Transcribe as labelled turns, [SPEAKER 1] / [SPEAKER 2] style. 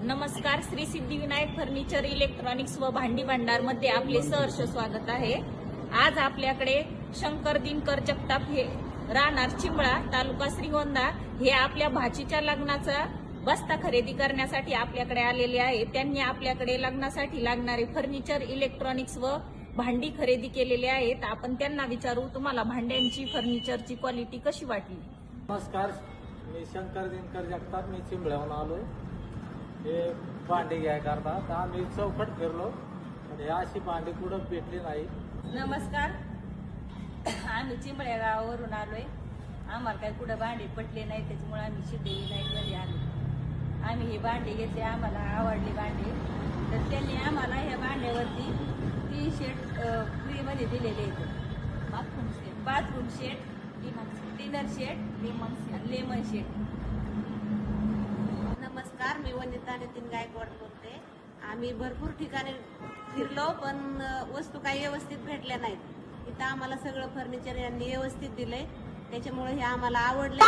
[SPEAKER 1] नमस्कार, Shri Siddhivinayak furniture electronics व भांडी भांडार मध्ये आपले सहर्ष स्वागत आहे। आज आपल्याकडे शंकर दिनकर जगताप हे राहणार चिंबळा तालुका श्रीगोंदा हे आपल्या भाचीच्या लग्नाचा बस्ता खरेदी करण्यासाठी आपल्याकडे आलेले आहे। त्यांनी आपल्याकडे लग्नासाठी लागणारे फर्निचर इलेक्ट्रॉनिक्स व भांडी खरेदी केलेले आहेत। आपण त्यांना विचारू, तुम्हाला भांड्यांची फर्निचरची क्वालिटी कशी वाटली?
[SPEAKER 2] नमस्कार, मी शंकर दिनकर जगताप, मी चिंबळ्याहून आलोय। हे भांडी घ्याय करता तर आम्ही चौकट फिरलो, हे अशी भांडी कुठं भेटली नाही।
[SPEAKER 1] नमस्कार, आम्ही चिंबळ्या गावावरून आलोय। आम्हाला काही कुठं भांडी पटले नाही, त्याच्यामुळे आम्ही सिद्धिविनायकमध्ये आलो। आम्ही ही भांडी घेतली, आम्हाला आवडली भांडी। तर त्यांनी आम्हाला ह्या भांड्यावरती 3 सेट फ्रीमध्ये दिलेले आहेत। Bathroom set, dinner set, lemon set.
[SPEAKER 3] नमस्कार, मी वनिता नितीन गायकवाड बोलते। आम्ही भरपूर ठिकाणी फिरलो, पण वस्तू काही व्यवस्थित भेटल्या नाहीत। इथं आम्हाला सगळं फर्निचर यांनी व्यवस्थित दिलंय, त्याच्यामुळे हे आम्हाला आवडलं।